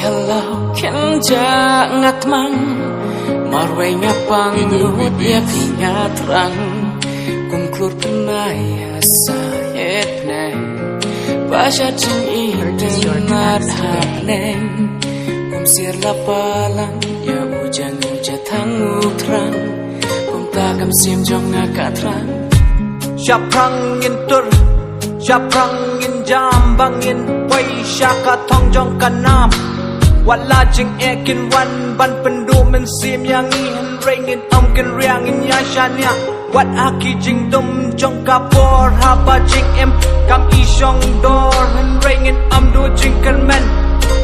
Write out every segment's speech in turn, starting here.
halau ken jangat mang marway ngapang nuhut ya pingat rang kumklur penaya sayet neng basya jing idenat hap neng kumsir lapalang ya ujang ujatang utrang kumtakam sim jong ngakatrang Siaprang in tur Siaprang in jam bangin Wai syaka thong jong kanam Wala jing ekin wan ban pendu men sim yang in Ringin kin riang in ya shanya Wat aki jing dum jong kapor Haba jing em kam isyong dor Hen ringin do jing kan men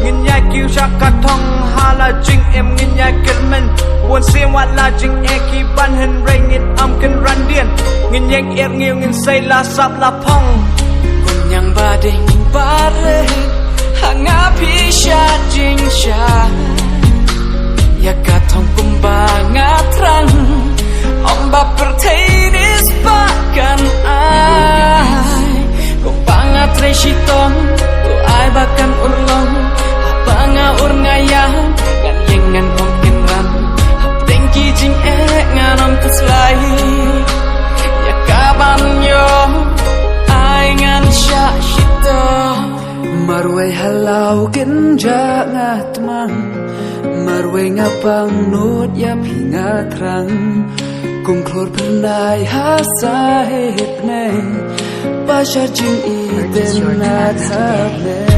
Ngin ya kiu syaka thong hala jing em ngin ya kan men Won sim wala jing eki ban hen ringin kan ran dien Ngin yang nghiêu ngin say la sap la pong Kunyang bading bare hangapi sya jing sya ya katong kumbangat rang omba pertainis bahkan ai kumbangat resitong tu ai bahkan ulong abanga urngayang ngan yengan mungkin ran tengki jing nganom keslai ya kaban yo ai ngan sya shito marway halau ken jangat mang marway ngapang nut ya pingat rang kumklur pernai hasahit neng basya jing idenat hap neng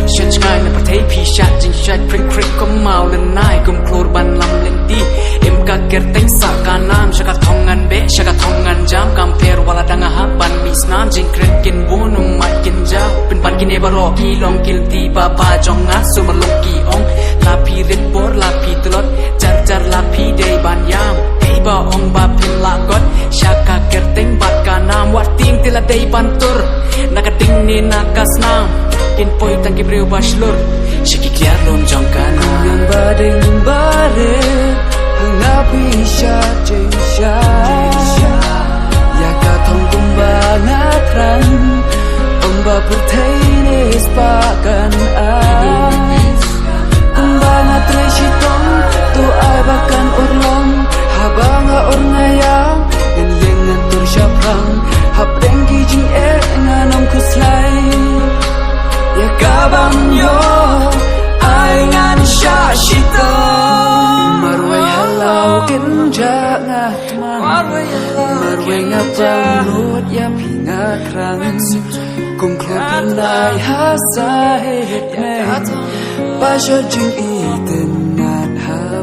Shut chai na patay pi shat jing shat pring pring kum mau lenai kumklur ban lam lendi im ka kerteng sa kanam shaka thongan be shaka thongan jam compare wala danga haban misnan jing kren kin bonum mat kin ja pin ban kin ebaro ki long kil ti pa pa jong nga sumalong ki ong la pi rit bor la pi tulot jar jar la pi day ban yam ba ong ba pin la got shaka kerteng bat kanam wat ting tila day ban tur nakating ni nakasnam kin poi tang ki breu baslur shiki kiar lom jong kanam yang bading bare hangapi sya jing sya ya katong kumbangat rang omba pertainis bahkan ai kumbangat resitong tu ai bahkan urlong habanga urngayang yang yengan tur syaprang hap dengki jing nganom kuslai ya kabang yo ai ngan sya shito marway halau ken jangat mang marway ngapang nut ya pingat rang kumklur pernai hasahit neng basya jing idenat hap